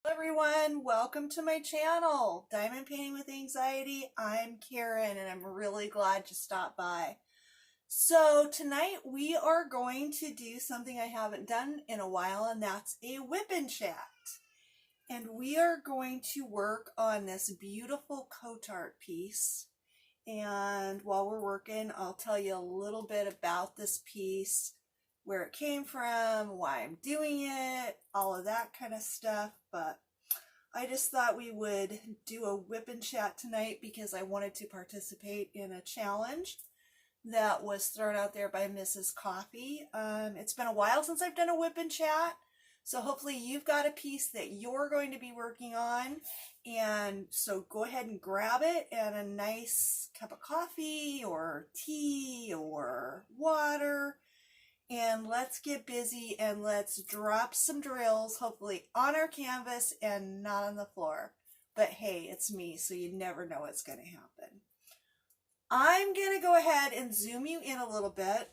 Everyone, welcome to my channel, Diamond Painting with Anxiety. I'm Karen and I'm really glad you stopped by. So tonight we are going to do something I haven't done in a while, and that's a whip and chat. And we are going to work on this beautiful coat art piece. And while we're working, I'll tell you a little bit about this piece, where it came from, why I'm doing it, all of that kind of stuff. But I just thought we would do a whip and chat tonight because I wanted to participate in a challenge that was thrown out there by Mrs. Coffee. It's been a while since I've done a whip and chat, so hopefully you've got a piece that you're going to be working on, and so go ahead and grab it and a nice cup of coffee or tea or water, and let's get busy and let's drop some drills, hopefully on our canvas and not on the floor. But hey, it's me, so you never know what's going to happen. I'm going to go ahead and zoom you in a little bit.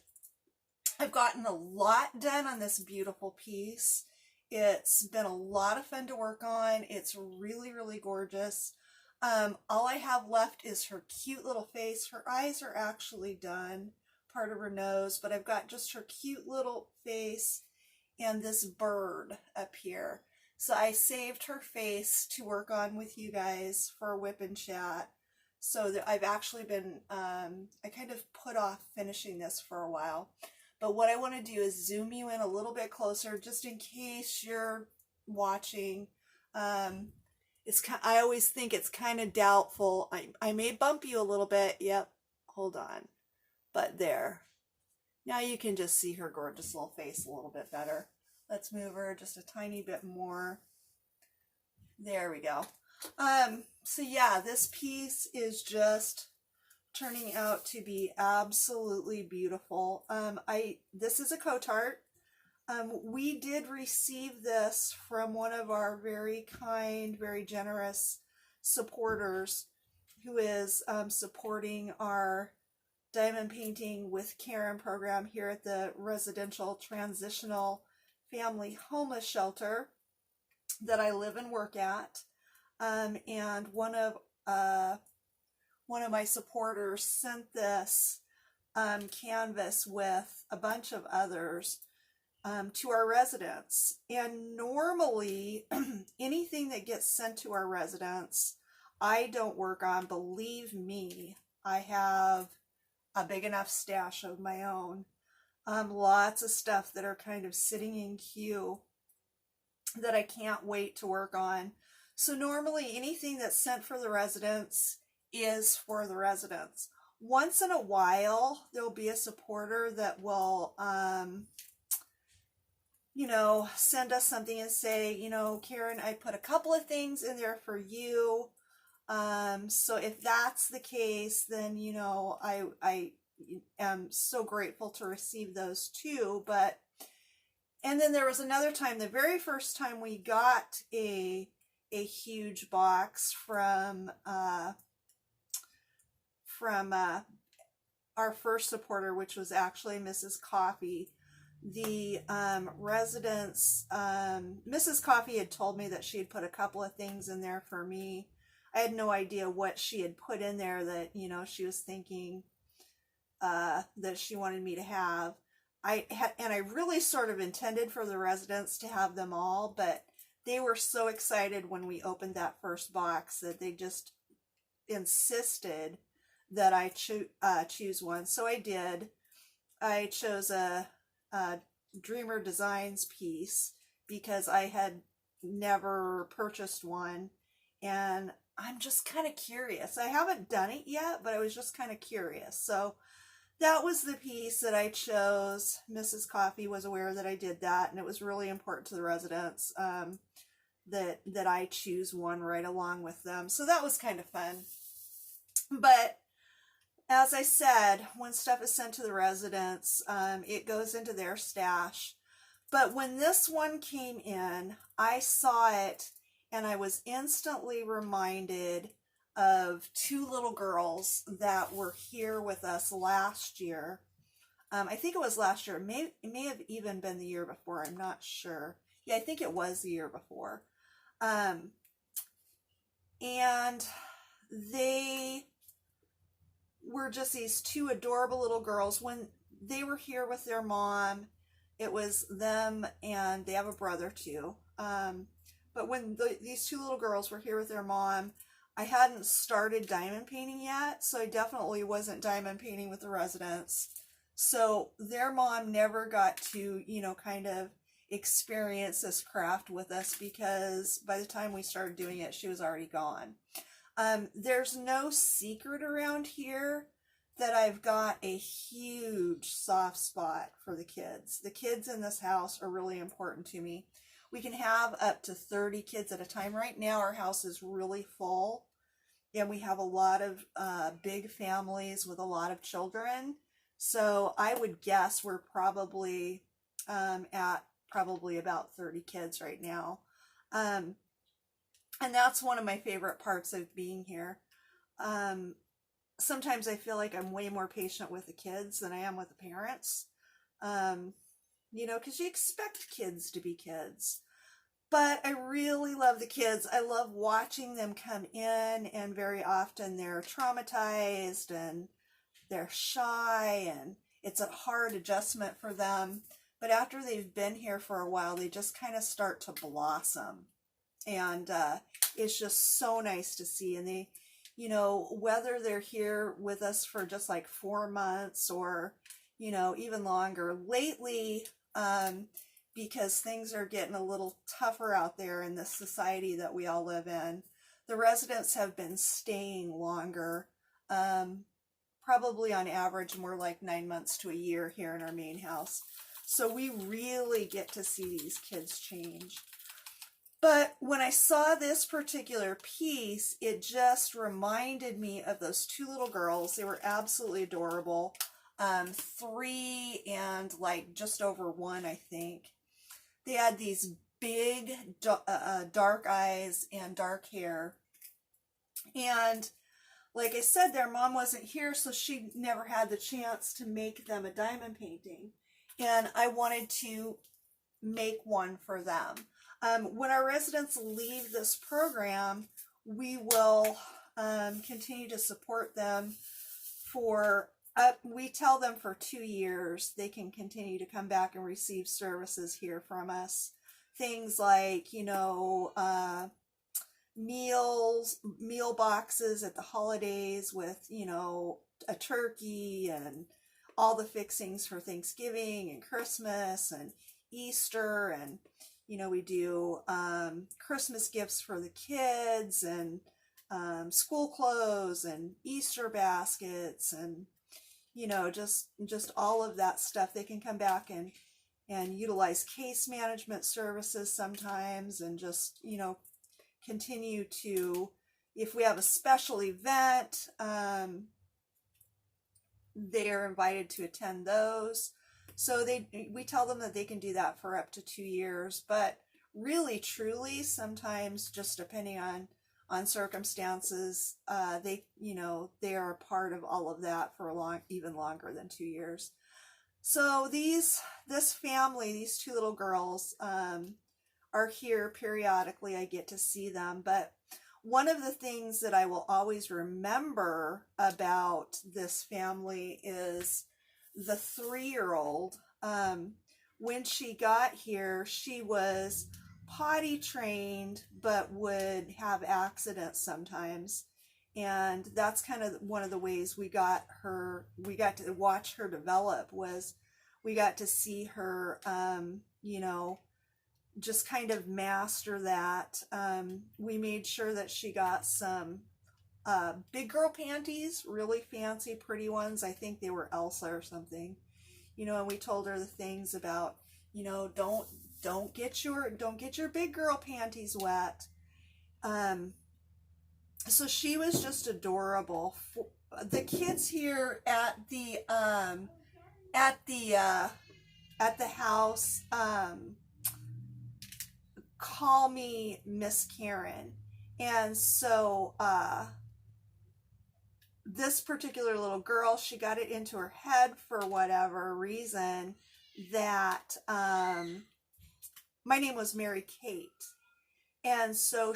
I've gotten a lot done on this beautiful piece. It's been a lot of fun to work on. It's really, really gorgeous. All I have left is her cute little face. Her eyes are actually done, part of her nose, but I've got just her cute little face and this bird up here. So I saved her face to work on with you guys for a whip and chat. So that I've actually been, I kind of put off finishing this for a while. But what I want to do is zoom you in a little bit closer, just in case you're watching. I always think it's kind of doubtful. I may bump you a little bit. Yep, hold on. But there. Now you can just see her gorgeous little face a little bit better. Let's move her just a tiny bit more. There we go. So yeah, this piece is just turning out to be absolutely beautiful. This is a coat art. We did receive this from one of our very kind, very generous supporters who is supporting our Diamond Painting with Karen program here at the Residential Transitional Family Homeless Shelter that I live and work at. And one of my supporters sent this canvas with a bunch of others to our residents. And normally anything that gets sent to our residents I don't work on. Believe me, I have a big enough stash of my own. Lots of stuff that are kind of sitting in queue that I can't wait to work on. So normally anything that's sent for the residents is for the residents. Once in a while, there'll be a supporter that will, send us something and say, Karen, I put a couple of things in there for you. So if that's the case, then, I am so grateful to receive those too. And then there was another time, the very first time we got a huge box from our first supporter, which was actually Mrs. Coffee. The residents, Mrs. Coffee had told me that she had put a couple of things in there for me. I had no idea what she had put in there that, she was thinking that she wanted me to have. And I really sort of intended for the residents to have them all, but they were so excited when we opened that first box that they just insisted that I choose one. So I did. I chose a Dreamer Designs piece because I had never purchased one, and I'm just kind of curious. I haven't done it yet, but I was just kind of curious. So that was the piece that I chose. Mrs. Coffee was aware that I did that, and it was really important to the residents that I choose one right along with them. So that was kind of fun. But as I said, when stuff is sent to the residents, it goes into their stash. But when this one came in, I saw it and I was instantly reminded of two little girls that were here with us last year. I think it was last year. It may have even been the year before. I'm not sure. Yeah, I think it was the year before. And they were just these two adorable little girls. When they were here with their mom, it was them, and they have a brother too. But when these two little girls were here with their mom, I hadn't started diamond painting yet, so I definitely wasn't diamond painting with the residents. So their mom never got to, kind of experience this craft with us, because by the time we started doing it, she was already gone. There's no secret around here that I've got a huge soft spot for the kids. The kids in this house are really important to me. We can have up to 30 kids at a time. Right now our house is really full, and we have a lot of big families with a lot of children. So I would guess we're probably at probably about 30 kids right now. And that's one of my favorite parts of being here. Sometimes I feel like I'm way more patient with the kids than I am with the parents. Because you expect kids to be kids. But I really love the kids. I love watching them come in, and very often they're traumatized and they're shy, and it's a hard adjustment for them. But after they've been here for a while, they just kind of start to blossom. And it's just so nice to see. And they, whether they're here with us for just like 4 months or, even longer. Lately, because things are getting a little tougher out there in this society that we all live in, the residents have been staying longer. Probably on average more like 9 months to a year here in our main house. So we really get to see these kids change. But when I saw this particular piece, it just reminded me of those two little girls. They were absolutely adorable. 3 and like just over 1, I think. They had these big dark eyes and dark hair. And like I said, their mom wasn't here, so she never had the chance to make them a diamond painting. And I wanted to make one for them. When our residents leave this program, we will continue to support them for, we tell them for 2 years they can continue to come back and receive services here from us. Things like, meal boxes at the holidays with, a turkey and all the fixings for Thanksgiving and Christmas and Easter. And, we do Christmas gifts for the kids, and school clothes and Easter baskets, and, just all of that stuff. They can come back and utilize case management services sometimes, and just, continue to, if we have a special event, they are invited to attend those. So we tell them that they can do that for up to 2 years. But really, truly, sometimes just depending on circumstances, they are a part of all of that for even longer than 2 years. So this family, these two little girls, are here periodically. I get to see them. But one of the things that I will always remember about this family is the 3-year-old. When she got here, she was potty trained, but would have accidents sometimes. And that's kind of one of the ways we got to watch her develop, was we got to see her, just kind of master that. We made sure that she got some big girl panties, really fancy, pretty ones. I think they were Elsa or something. And we told her the things about, don't get your big girl panties wet. So she was just adorable. The kids here at the house call me Miss Karen. And so this particular little girl, she got it into her head for whatever reason that my name was Mary Kate. And so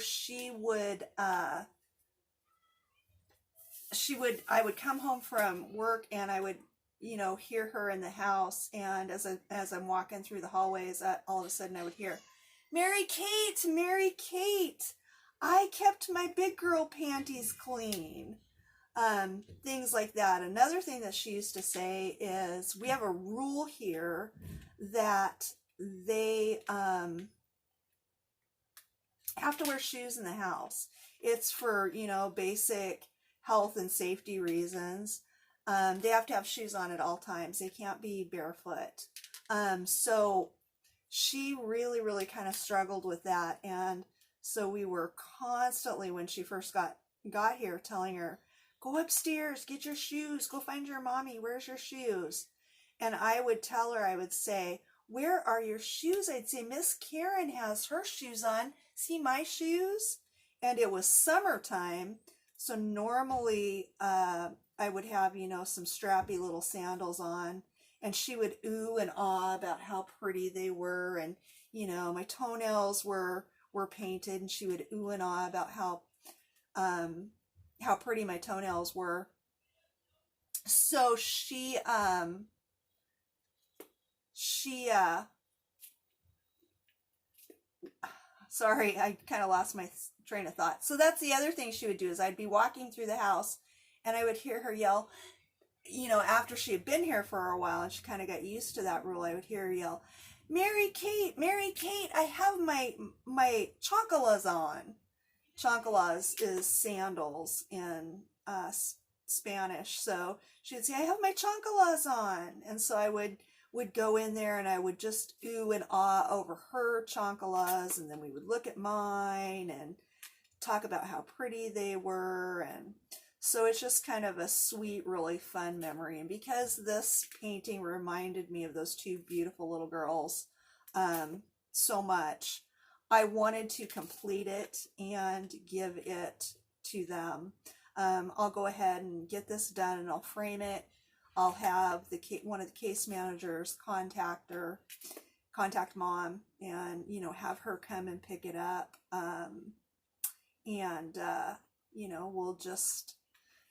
I would come home from work and I would, hear her in the house. And as I'm walking through the hallways, all of a sudden I would hear, Mary Kate, Mary Kate, I kept my big girl panties clean. Things like that. Another thing that she used to say is, we have a rule here that they have to wear shoes in the house. It's for, basic health and safety reasons. They have to have shoes on at all times. They can't be barefoot. So she really, really kind of struggled with that. And so we were constantly, when she first got here, telling her, go upstairs, get your shoes, go find your mommy, where's your shoes? And I would tell her, I would say, where are your shoes? I'd say, Miss Karen has her shoes on. See my shoes? And it was summertime. So normally I would have, some strappy little sandals on. And she would ooh and ah about how pretty they were. And, my toenails were painted. And she would ooh and ah about how pretty my toenails were. So sorry, I kind of lost my train of thought. So that's the other thing she would do, is I'd be walking through the house and I would hear her yell, after she had been here for a while and she kind of got used to that rule, I would hear her yell, Mary Kate, I have my chanclas on. Chanclas is sandals in Spanish. So she would say, I have my chanclas on. And so I would go in there and I would just ooh and ah over her chanclas, and then we would look at mine and talk about how pretty they were. And so it's just kind of a sweet, really fun memory. And because this painting reminded me of those two beautiful little girls so much, I wanted to complete it and give it to them. I'll go ahead and get this done and I'll frame it. I'll have one of the case managers contact mom and, have her come and pick it up. We'll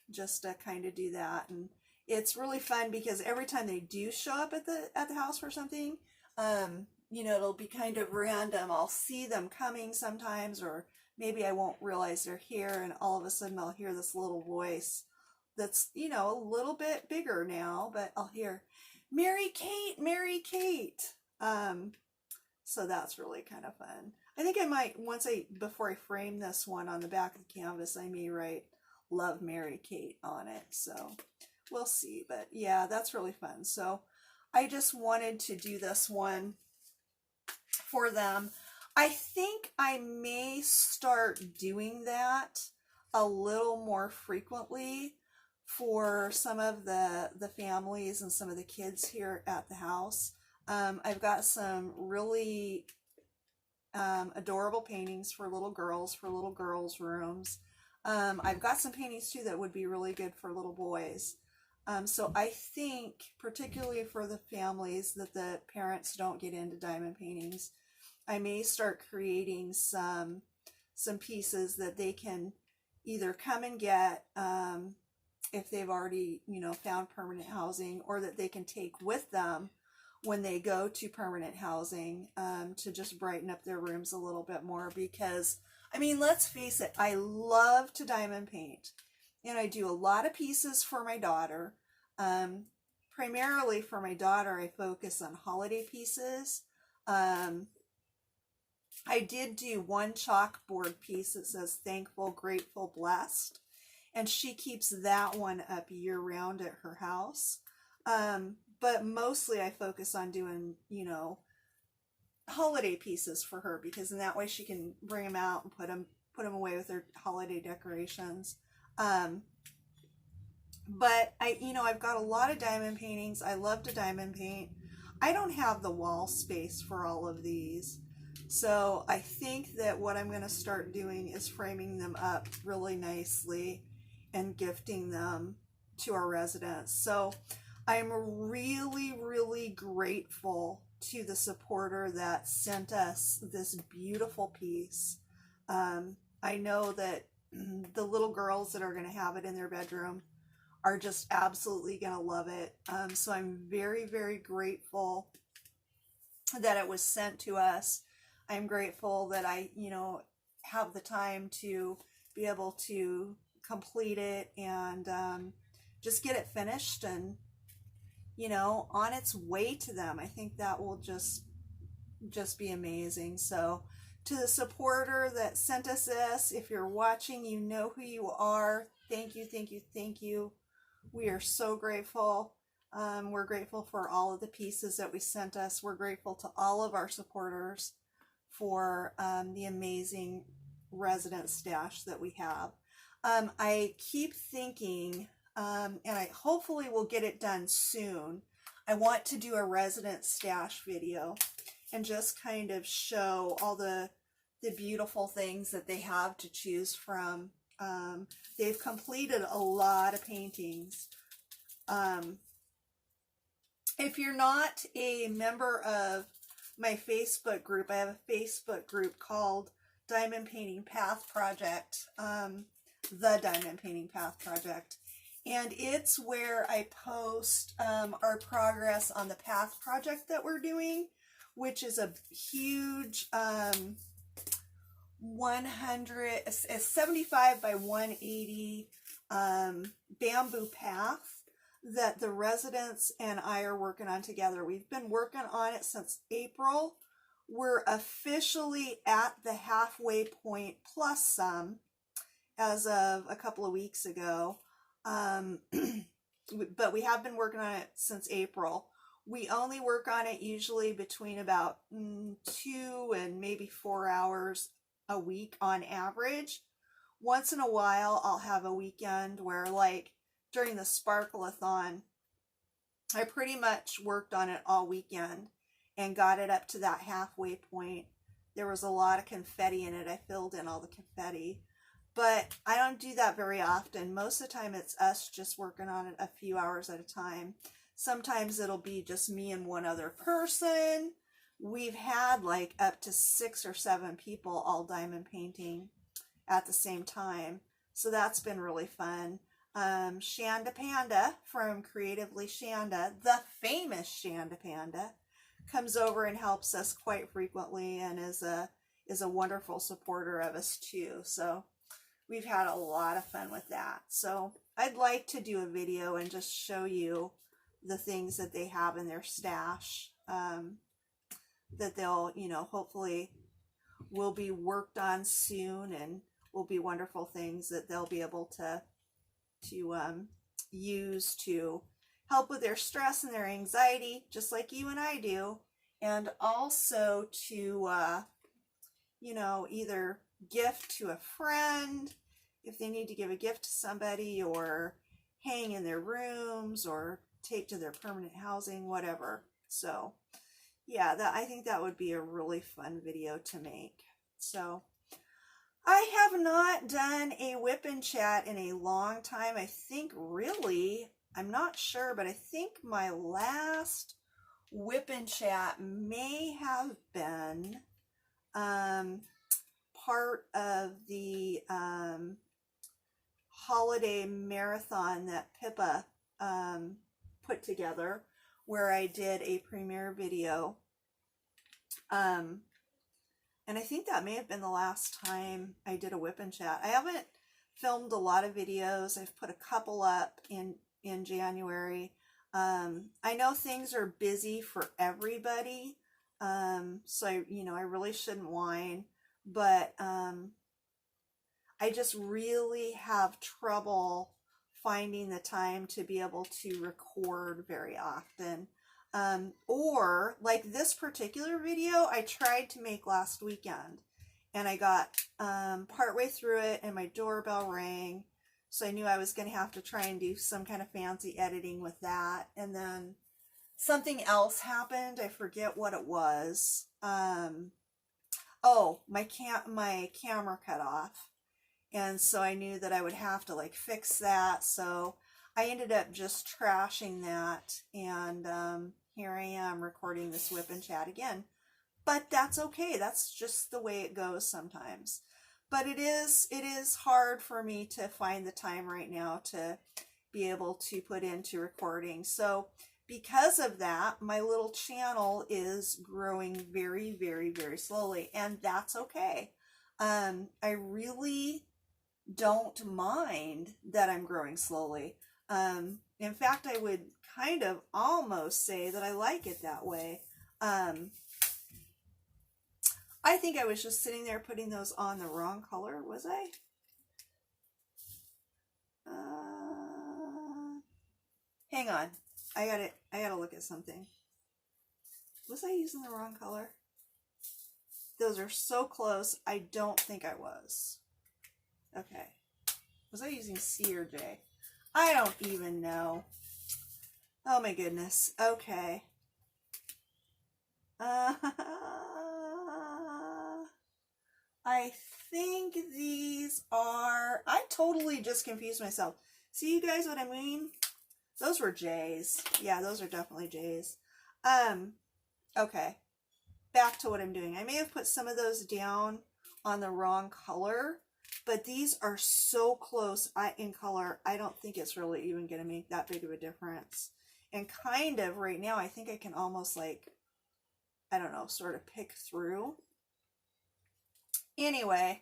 just kind of do that. And it's really fun because every time they do show up at the house for something, it'll be kind of random. I'll see them coming sometimes, or maybe I won't realize they're here, and all of a sudden I'll hear this little voice that's, a little bit bigger now, but I'll hear, Mary Kate, Mary Kate. So that's really kind of fun. I think I might, before I frame this one on the back of the canvas, I may write Love Mary Kate on it. So we'll see. But yeah, that's really fun. So I just wanted to do this one for them. I think I may start doing that a little more frequently for some of the families and some of the kids here at the house. I've got some really adorable paintings for little girls rooms. I've got some paintings too that would be really good for little boys. So I think, particularly for the families that the parents don't get into diamond paintings, I may start creating some pieces that they can either come and get if they've already, found permanent housing, or that they can take with them when they go to permanent housing to just brighten up their rooms a little bit more. Because, let's face it, I love to diamond paint. And I do a lot of pieces for my daughter. Primarily for my daughter, I focus on holiday pieces. I did do one chalkboard piece that says Thankful, Grateful, Blessed. And she keeps that one up year-round at her house. But mostly I focus on doing, holiday pieces for her, because in that way she can bring them out and put them away with her holiday decorations. But I've got a lot of diamond paintings. I love to diamond paint. I don't have the wall space for all of these. So I think that what I'm going to start doing is framing them up really nicely and gifting them to our residents. So I'm really, really grateful to the supporter that sent us this beautiful piece. I know that the little girls that are going to have it in their bedroom are just absolutely going to love it. So I'm very, very grateful that it was sent to us. I'm grateful that I, have the time to be able to complete it and just get it finished and, on its way to them. I think that will just be amazing. So to the supporter that sent us this, if you're watching, you know who you are. Thank you, thank you, thank you. We are so grateful. We're grateful for all of the pieces that we sent us. We're grateful to all of our supporters for the amazing resident stash that we have. I keep thinking, and I hopefully will get it done soon, I want to do a resident stash video and just kind of show all the beautiful things that they have to choose from. They've completed a lot of paintings. If you're not a member of my Facebook group, I have a Facebook group called Diamond Painting Path Project, the Diamond Painting Path Project. And it's where I post our progress on the path project that we're doing, which is a huge 75 by 180 bamboo path that the residents and I are working on together. We've been working on it since April. We're officially at the halfway point plus some as of a couple of weeks ago. But we have been working on it since April. We only work on it usually between about 2 and maybe 4 hours a week on average. Once in a while, I'll have a weekend where, like during the Sparkle-a-thon, I pretty much worked on it all weekend and got it up to that halfway point. There was a lot of confetti in it. I filled in all the confetti. But I don't do that very often. Most of the time it's us just working on it a few hours at a time. Sometimes it'll be just me and one other person. We've had like up to 6 or 7 people all diamond painting at the same time. So that's been really fun. Shanda Panda from Creatively Shanda, the famous Shanda Panda, comes over and helps us quite frequently and is a wonderful supporter of us too. So we've had a lot of fun with that. So I'd like to do a video and just show you the things that they have in their stash that they'll, hopefully will be worked on soon and will be wonderful things that they'll be able to use to help with their stress and their anxiety, just like you and I do, and also to, either gift to a friend if they need to give a gift to somebody, or hang in their rooms, or take to their permanent housing, whatever. So yeah, I think that would be a really fun video to make. So I have not done a Wip and Chat in a long time. I think really, I'm not sure, but I think my last Wip and Chat may have been part of the holiday marathon that Pippa put together, where I did a premiere video. And I think that may have been the last time I did a Wip and Chat. I haven't filmed a lot of videos. I've put a couple up in January. I know things are busy for everybody, so I really shouldn't whine, but I just really have trouble finding the time to be able to record very often. Or like this particular video I tried to make last weekend, and I got partway through it and my doorbell rang, so I knew I was going to have to try and do some kind of fancy editing with that. And then something else happened. I forget what it was. Oh, my camera cut off, and so I knew that I would have to like fix that. So I ended up just trashing that, and here I am recording this Wip and Chat again. But that's okay. That's just the way it goes sometimes. but it is hard for me to find the time right now to be able to put into recording. So because of that, my little channel is growing very, very, very slowly, and that's okay. I really don't mind that I'm growing slowly. In fact, I would kind of almost say that I like it that way. I think I was just sitting there putting those on the wrong color, was I? Hang on. I gotta look at something. Was I using the wrong color? Those are so close. I don't think I was. Okay. Was I using C or J? I don't even know. Oh my goodness. Okay. I think these are... I totally just confused myself. See, you guys what I mean? Those were J's. Yeah, those are definitely J's. Okay. Back to what I'm doing. I may have put some of those down on the wrong color, but these are so close in color, I don't think it's really even going to make that big of a difference. And kind of right now, I think I can almost like, I don't know, sort of pick through. Anyway,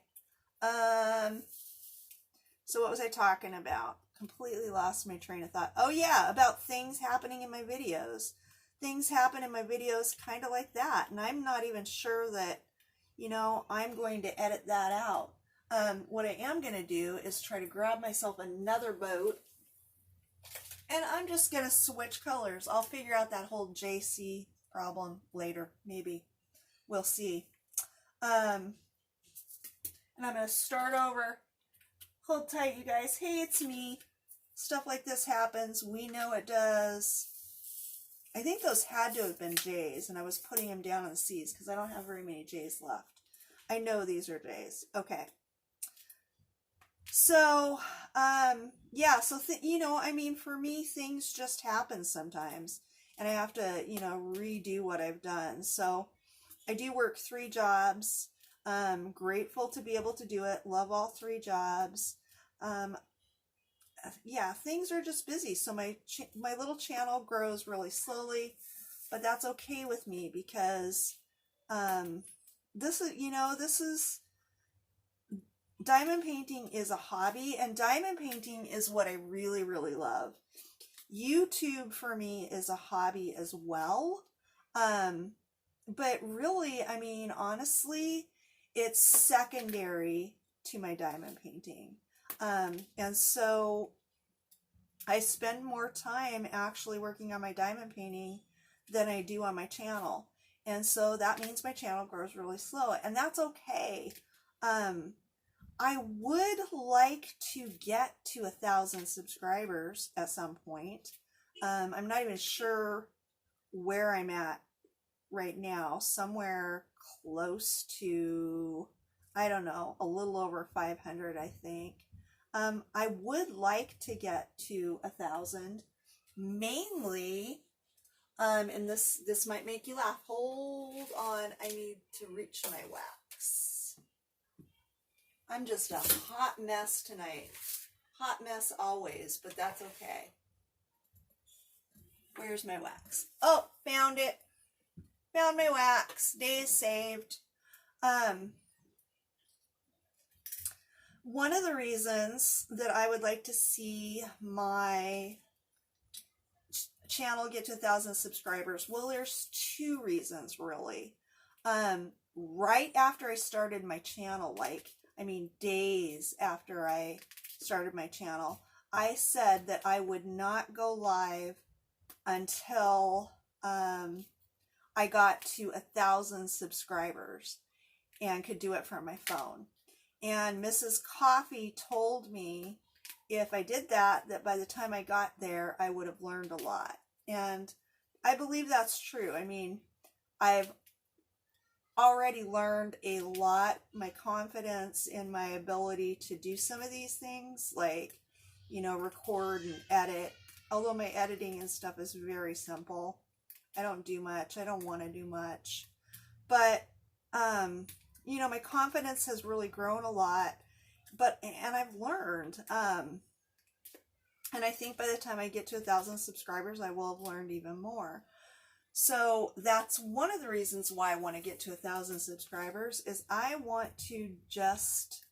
so what was I talking about? Completely lost my train of thought. Oh yeah, about things happening in my videos. Things happen in my videos kind of like that, and I'm not even sure that, you know, I'm going to edit that out. What I am going to do is try to grab myself another boat, and I'm just going to switch colors. I'll figure out that whole JC problem later, maybe. We'll see. And I'm going to start over. Hold tight, you guys. Hey, it's me. Stuff like this happens. We know it does. I think those had to have been J's, and I was putting them down on the C's because I don't have very many J's left. I know these are J's. Okay. So, yeah, so, you know, I mean, for me, things just happen sometimes, and I have to, you know, redo what I've done. So, I do work 3 jobs. Grateful to be able to do it. Love all 3 jobs. Yeah, things are just busy. So my little channel grows really slowly, but that's okay with me because this is, you know, diamond painting is a hobby, and diamond painting is what I really, really love. YouTube for me is a hobby as well. But really, I mean, honestly, it's secondary to my diamond painting. And so I spend more time actually working on my diamond painting than I do on my channel. And so that means my channel grows really slow, and that's okay. I would like to get to 1,000 subscribers at some point. I'm not even sure where I'm at right now. Somewhere close to, I don't know, a little over 500, I think. I would like to get to 1,000, mainly, and this might make you laugh. Hold on, I need to reach my wax. I'm just a hot mess tonight. Hot mess always, but that's okay. Where's my wax? Oh, found it. Found my wax. Days saved. One of the reasons that I would like to see my channel get to 1,000 subscribers, well, there's 2 reasons really. Right after I started my channel, days after I started my channel, I said that I would not go live until I got to 1,000 subscribers and could do it from my phone. And Mrs. Coffee told me if I did that, that by the time I got there, I would have learned a lot. And I believe that's true. I mean, I've already learned a lot. My confidence in my ability to do some of these things, like, you know, record and edit, although my editing and stuff is very simple. I don't do much. I don't want to do much. But you know, my confidence has really grown a lot, and I've learned, and I think by the time I get to 1,000 subscribers, I will have learned even more. So that's one of the reasons why I want to get to 1,000 subscribers, is I want to just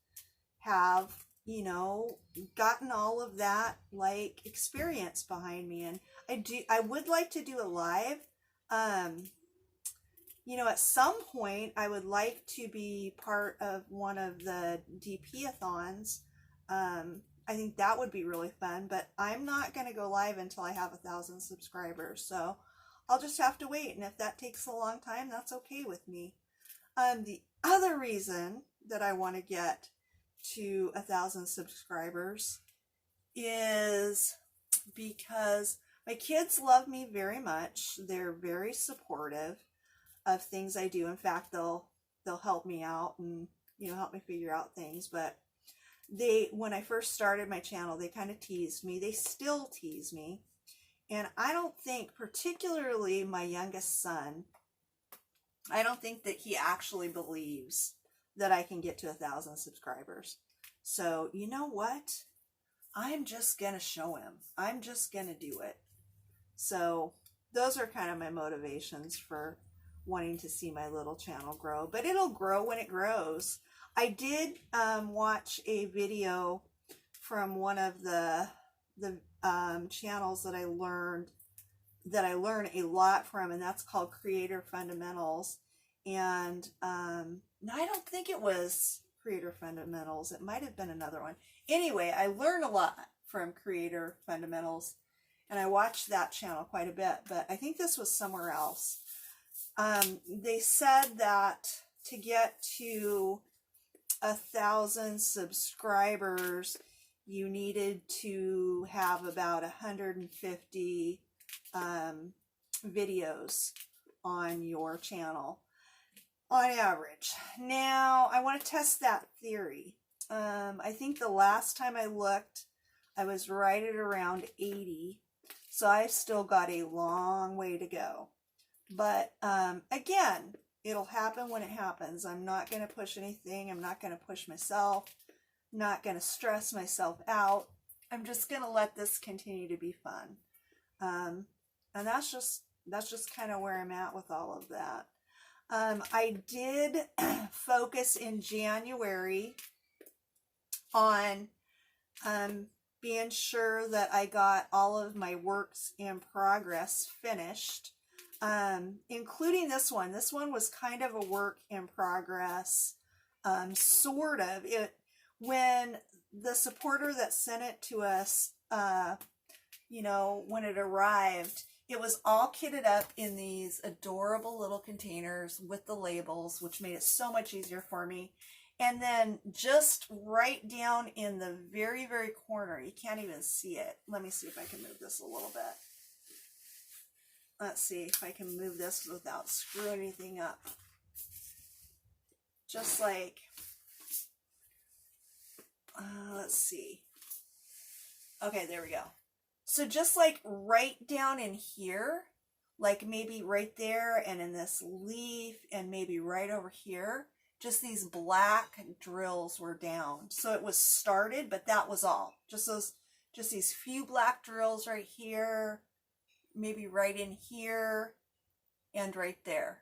have, you know, gotten all of that like experience behind me. And I would like to do a live. You know, at some point I would like to be part of one of the DP-a-thons. I think that would be really fun, but I'm not going to go live until I have 1,000 subscribers. So I'll just have to wait. And if that takes a long time, that's okay with me. The other reason that I want to get to 1,000 subscribers is because my kids love me very much. They're very supportive of things I do. In fact, they'll help me out and, you know, help me figure out things. But when I first started my channel, they kind of teased me. They still tease me. And I don't think, particularly my youngest son, I don't think that he actually believes that I can get to 1,000 subscribers. So, you know what? I'm just going to show him. I'm just going to do it. So, those are kind of my motivations for wanting to see my little channel grow. But it'll grow when it grows. I did watch a video from one of the channels that I learn a lot from, and that's called Creator Fundamentals. And no, I don't think it was Creator Fundamentals. It might have been another one. Anyway, I learn a lot from Creator Fundamentals, and I watched that channel quite a bit, but I think this was somewhere else. They said that to get to 1,000 subscribers, you needed to have about 150 videos on your channel on average. Now, I want to test that theory. I think the last time I looked, I was right at around 80, so I've still got a long way to go. But again, it'll happen when it happens. I'm not going to push anything. I'm not going to push myself. I'm not going to stress myself out. I'm just going to let this continue to be fun. And that's just kind of where I'm at with all of that. I did focus in January on being sure that I got all of my works in progress finished, including this one. This one was kind of a work in progress, sort of. When the supporter that sent it to us, you know, when it arrived, it was all kitted up in these adorable little containers with the labels, which made it so much easier for me. And then just right down in the very, very corner, you can't even see it. Let me see if I can move this a little bit. Let's see if I can move this without screwing anything up. Just like, let's see. Okay, there we go. So just like right down in here, like maybe right there and in this leaf and maybe right over here, just these black drills were down. So it was started, but that was all. Just these few black drills right here, maybe right in here and right there.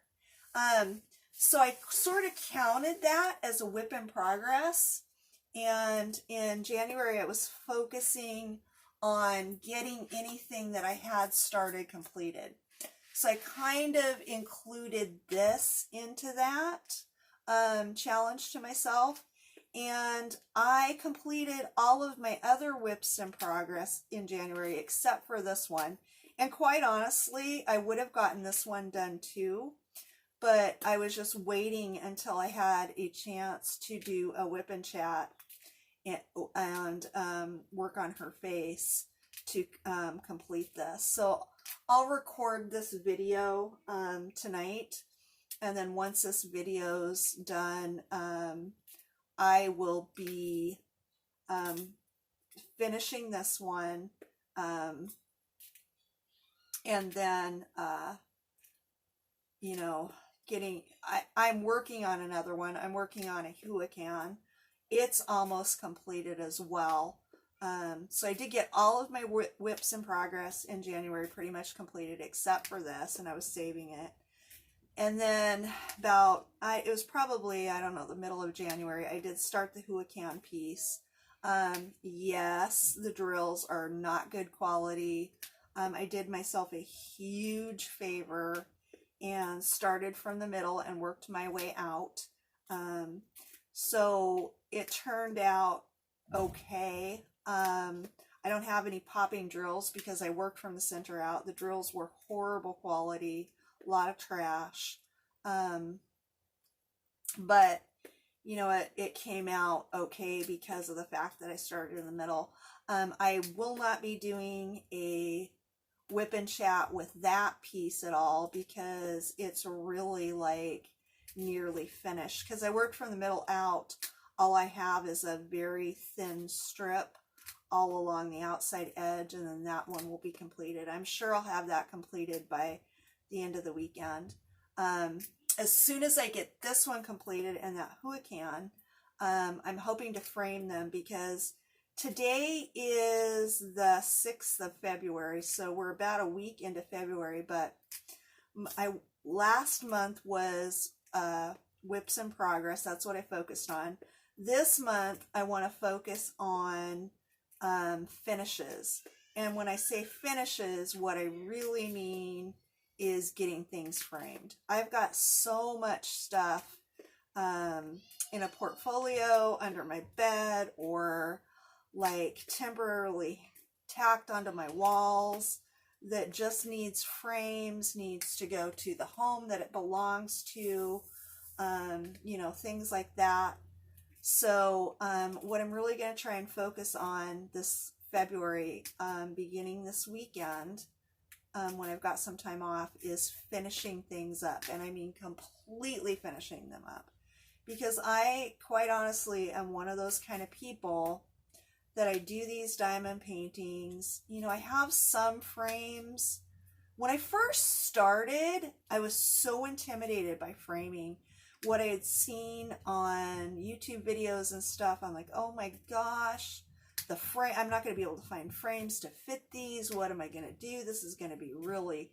So I sort of counted that as a whip in progress. And in January, I was focusing on getting anything that I had started completed. So I kind of included this into that challenge to myself. And I completed all of my other whips in progress in January, except for this one. And quite honestly, I would have gotten this one done too, but I was just waiting until I had a chance to do a Wip and Chat and work on her face to complete this. So I'll record this video tonight, and then once this video's done, I will be finishing this one, and then you know, I'm working on another one. I'm working on a Huacan. It's almost completed as well. So I did get all of my whips in progress in January, pretty much completed except for this, and I was saving it. And then it was probably, I don't know, the middle of January, I did start the Huacan piece. Yes, the drills are not good quality. I did myself a huge favor and started from the middle and worked my way out. So it turned out okay. I don't have any popping drills because I worked from the center out. The drills were horrible quality, a lot of trash. But you know, it came out okay because of the fact that I started in the middle. I will not be doing a whip and chat with that piece at all because it's really like nearly finished. Because I worked from the middle out, all I have is a very thin strip all along the outside edge, and then that one will be completed. I'm sure I'll have that completed by the end of the weekend. As soon as I get this one completed and that Huacan, I'm hoping to frame them because today is the 6th of February, so we're about a week into February, but last month was whips in progress. That's what I focused on. This month, I want to focus on finishes. And when I say finishes, what I really mean is getting things framed. I've got so much stuff in a portfolio under my bed or like temporarily tacked onto my walls that just needs frames, needs to go to the home that it belongs to, you know, things like that. So what I'm really going to try and focus on this February, beginning this weekend, when I've got some time off, is finishing things up. And I mean completely finishing them up. Because I, quite honestly, am one of those kind of people that I do these diamond paintings. You know, I have some frames. When I first started, I was so intimidated by framing. What I had seen on YouTube videos and stuff, I'm like, oh my gosh, the frame, I'm not going to be able to find frames to fit these. What am I going to do? This is going to be really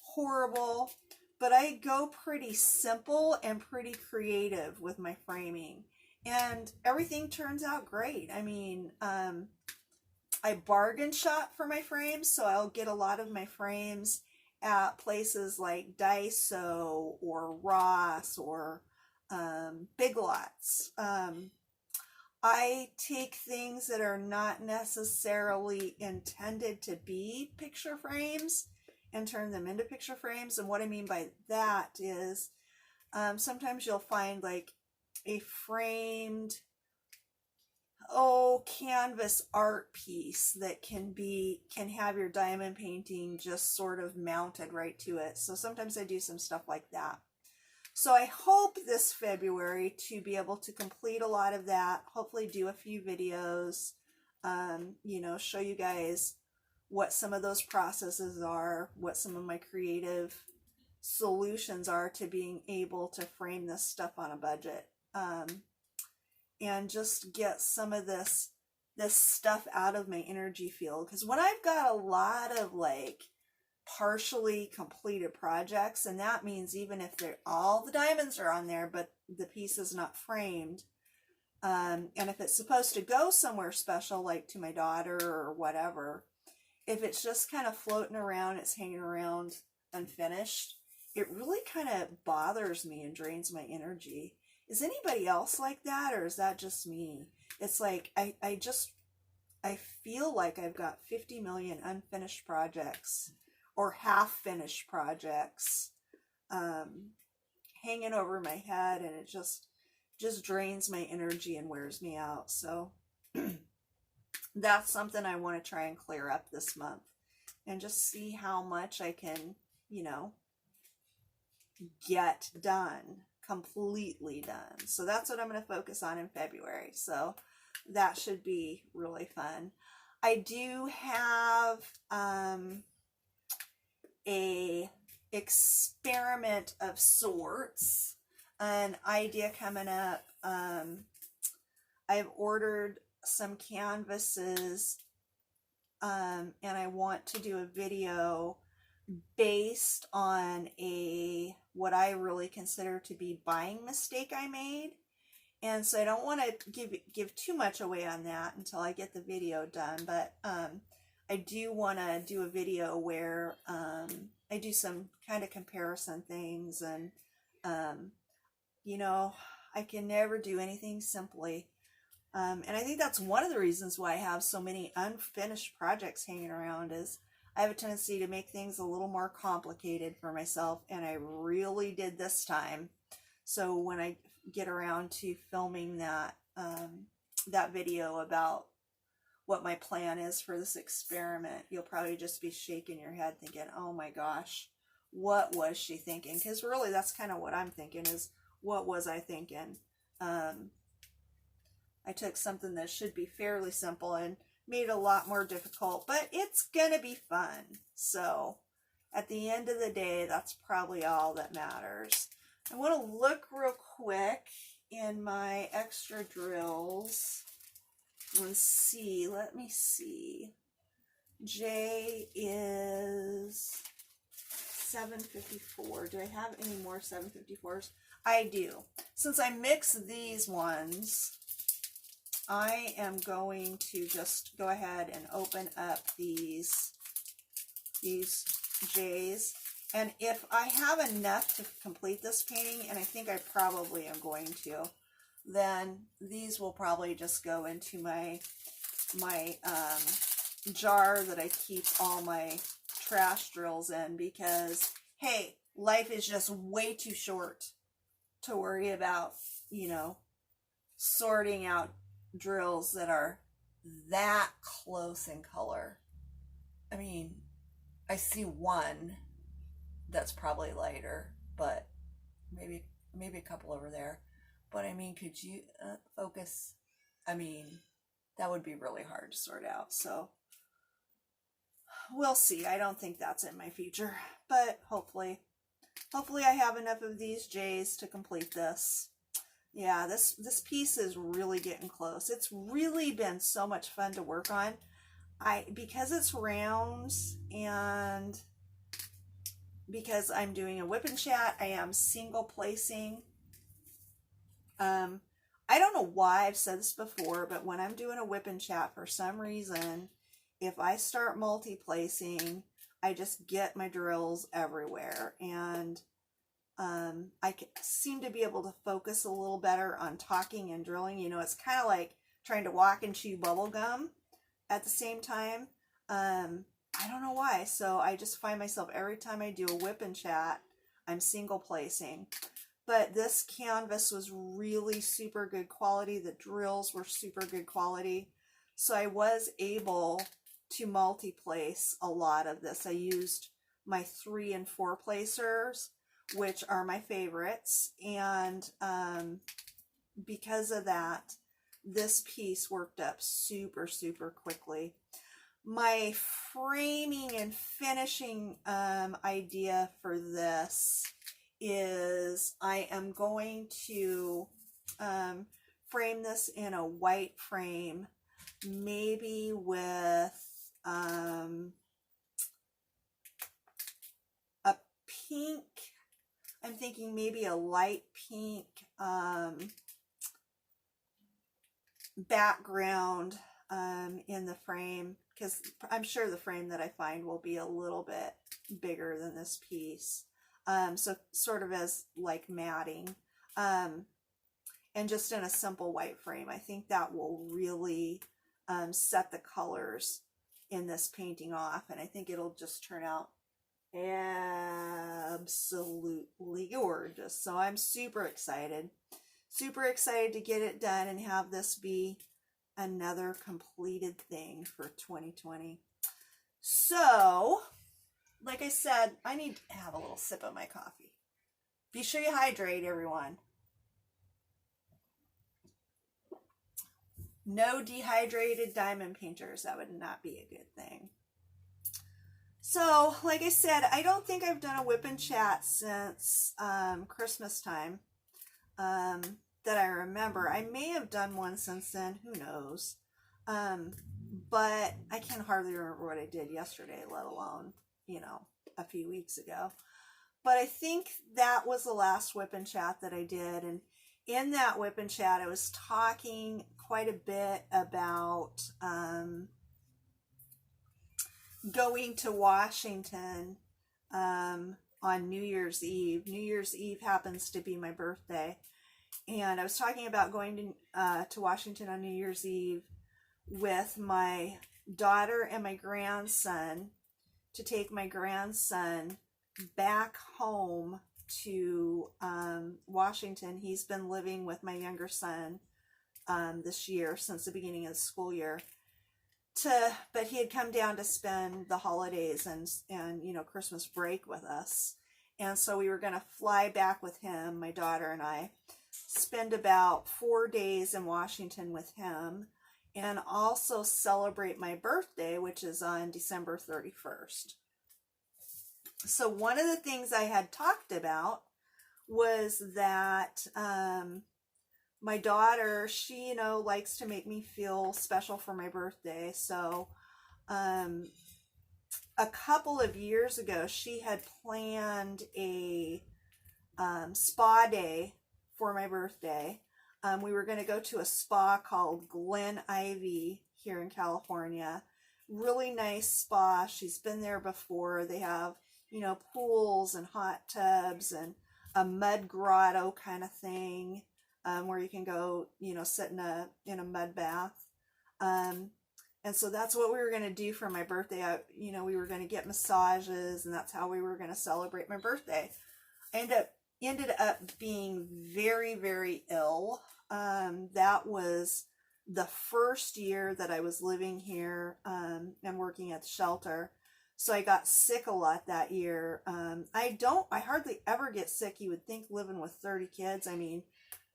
horrible. But I go pretty simple and pretty creative with my framing. And everything turns out great. I mean, I bargain shop for my frames, so I'll get a lot of my frames at places like Daiso or Ross or Big Lots. I take things that are not necessarily intended to be picture frames and turn them into picture frames. And what I mean by that is sometimes you'll find like a framed canvas art piece that can have your diamond painting just sort of mounted right to it. So sometimes I do some stuff like that. So I hope this February to be able to complete a lot of that, hopefully do a few videos, you know, show you guys what some of those processes are, what some of my creative solutions are to being able to frame this stuff on a budget. And just get some of this stuff out of my energy field. Because when I've got a lot of like partially completed projects, and that means even if all the diamonds are on there, but the piece is not framed, and if it's supposed to go somewhere special, like to my daughter or whatever, if it's just kind of floating around, it's hanging around unfinished, it really kind of bothers me and drains my energy. Is anybody else like that, or is that just me? It's like I feel like I've got 50 million unfinished projects or half-finished projects hanging over my head, and it just drains my energy and wears me out. So that's something I want to try and clear up this month and just see how much I can, you know, get done. Completely done. So that's what I'm going to focus on in February. So that should be really fun. I do have a experiment of sorts, an idea coming up. I've ordered some canvases, and I want to do a video based on what I really consider to be buying mistake I made. And so I don't want to give too much away on that until I get the video done, but I do want to do a video where I do some kind of comparison things, and you know, I can never do anything simply. And I think that's one of the reasons why I have so many unfinished projects hanging around, is I have a tendency to make things a little more complicated for myself, and I really did this time. So when I get around to filming that that video about what my plan is for this experiment, you'll probably just be shaking your head thinking, oh my gosh, what was she thinking? Because really that's kind of what I'm thinking, is what was I thinking? I took something that should be fairly simple and made it a lot more difficult, but it's gonna be fun. So at the end of the day, that's probably all that matters. I want to look real quick in my extra drills and see. Let me see. J is 754. Do I have any more 754s? I do. Since I mixed these ones, I am going to just go ahead and open up these J's. And if I have enough to complete this painting, and I think I probably am going to, then these will probably just go into my jar that I keep all my trash drills in, because, hey, life is just way too short to worry about, you know, sorting out drills that are that close in color. I mean, I see one that's probably lighter, but maybe a couple over there. But I mean, could you focus? I mean, that would be really hard to sort out. So we'll see. I don't think that's in my future, but hopefully I have enough of these J's to complete this. Yeah, this piece is really getting close. It's really been so much fun to work on. Because it's rounds, and because I'm doing a Wip and Chat, I am single placing. I don't know why I've said this before, but when I'm doing a Wip and Chat, for some reason, if I start multi-placing, I just get my drills everywhere, and I seem to be able to focus a little better on talking and drilling. You know, it's kind of like trying to walk and chew bubble gum at the same time. I don't know why. So I just find myself, every time I do a Wip and Chat, I'm single placing. But this canvas was really super good quality. The drills were super good quality. So I was able to multi-place a lot of this. I used my 3 and 4 placers, which are my favorites. And because of that, this piece worked up super, super quickly. My framing and finishing idea for this is I am going to frame this in a white frame, maybe with a pink. I'm thinking maybe a light pink background in the frame, because I'm sure the frame that I find will be a little bit bigger than this piece. So sort of as like matting, and just in a simple white frame. I think that will really set the colors in this painting off, and I think it'll just turn out absolutely gorgeous. So I'm super excited to get it done and have this be another completed thing for 2020. So, like I said, I need to have a little sip of my coffee. Be sure you hydrate, everyone. No dehydrated diamond painters. That would not be a good thing. So, like I said, I don't think I've done a Whip and Chat since Christmas time that I remember. I may have done one since then, who knows. Um, but I can hardly remember what I did yesterday, let alone, a few weeks ago. But I think that was the last Whip and Chat that I did. And in that Whip and Chat, I was talking quite a bit about going to Washington on New Year's Eve. New Year's Eve happens to be my birthday. And I was talking about going to Washington on New Year's Eve with my daughter and my grandson to take my grandson back home to Washington. He's been living with my younger son this year, since the beginning of the school year. But he had come down to spend the holidays and Christmas break with us. And so we were going to fly back with him, my daughter and I, spend about 4 days in Washington with him, and also celebrate my birthday, which is on December 31st. So one of the things I had talked about was that my daughter, she, likes to make me feel special for my birthday. So a couple of years ago, she had planned a spa day for my birthday. We were going to go to a spa called Glen Ivy here in California. Really nice spa. She's been there before. They have, pools and hot tubs and a mud grotto kind of thing, where you can go, sit in a mud bath. And so that's what we were going to do for my birthday. We were going to get massages, and that's how we were going to celebrate my birthday. I ended up being very, very ill. That was the first year that I was living here and working at the shelter. So I got sick a lot that year. I hardly ever get sick. You would think, living with 30 kids, I mean,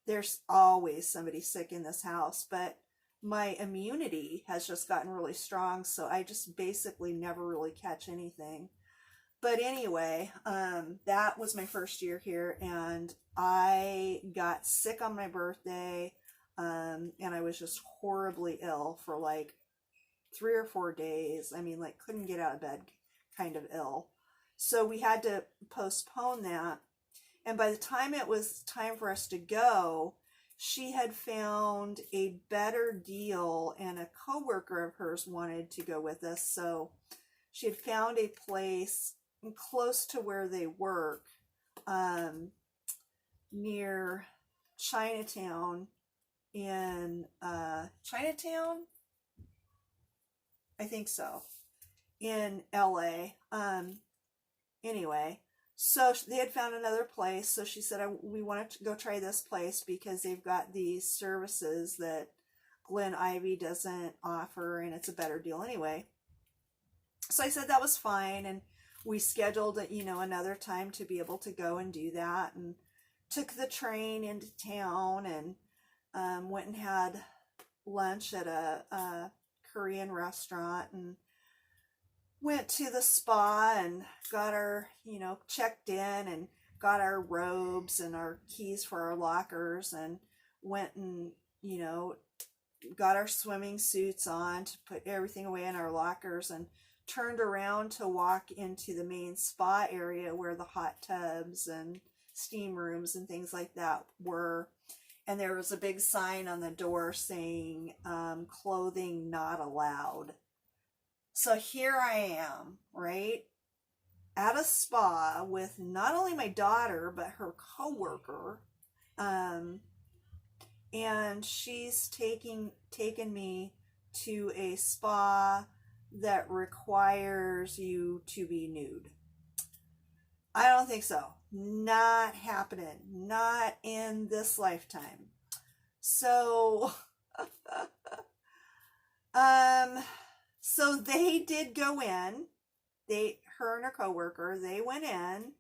there's always somebody sick in this house, but my immunity has just gotten really strong, so I just basically never really catch anything. But anyway, that was my first year here, and I got sick on my birthday, and I was just horribly ill for like 3 or 4 days. I mean, like, couldn't get out of bed, kind of ill. So we had to postpone that. And by the time it was time for us to go, she had found a better deal, and a coworker of hers wanted to go with us. So she had found a place close to where they work, near Chinatown in Chinatown? I think so. In LA. Anyway, so they had found another place. So she said, we want to go try this place because they've got these services that Glen Ivy doesn't offer, and it's a better deal anyway. So I said that was fine, and we scheduled, another time to be able to go and do that, and took the train into town, and went and had lunch at a Korean restaurant, and went to the spa and got our, checked in and got our robes and our keys for our lockers, and went and, got our swimming suits on to put everything away in our lockers, and turned around to walk into the main spa area where the hot tubs and steam rooms and things like that were. And there was a big sign on the door saying, clothing not allowed. So here I am, right, at a spa with not only my daughter, but her coworker. And she's taken me to a spa that requires you to be nude. I don't think so. Not happening. Not in this lifetime. So, so they did go in. Her and her coworker, they went in.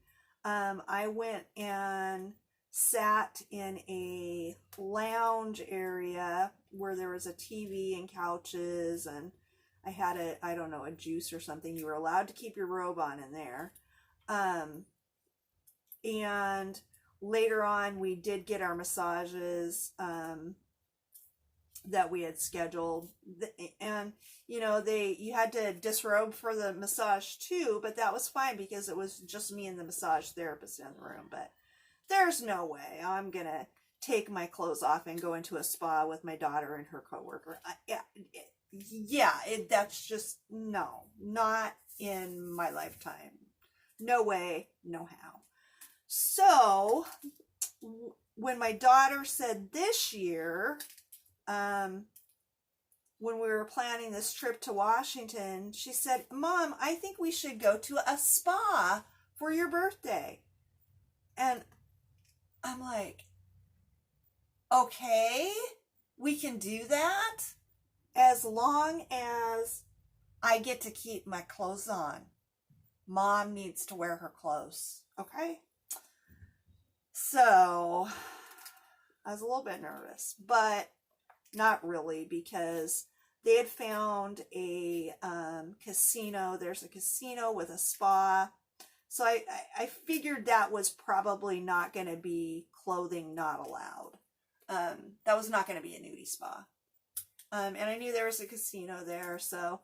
I went and sat in a lounge area where there was a TV and couches, and I had I don't know, a juice or something. You were allowed to keep your robe on in there. And later on, we did get our massages that we had scheduled. And, you know, you had to disrobe for the massage too, but that was fine because it was just me and the massage therapist in the room. But there's no way I'm going to take my clothes off and go into a spa with my daughter and her coworker. That's just, no, not in my lifetime. No way, no how. So when my daughter said this year, when we were planning this trip to Washington, she said, Mom, I think we should go to a spa for your birthday. And I'm like, okay, we can do that as long as I get to keep my clothes on. Mom needs to wear her clothes, okay? So I was a little bit nervous, but not really, because they had found a casino. There's a casino with a spa. So I figured that was probably not going to be clothing not allowed. That was not going to be a nudie spa. And I knew there was a casino there. So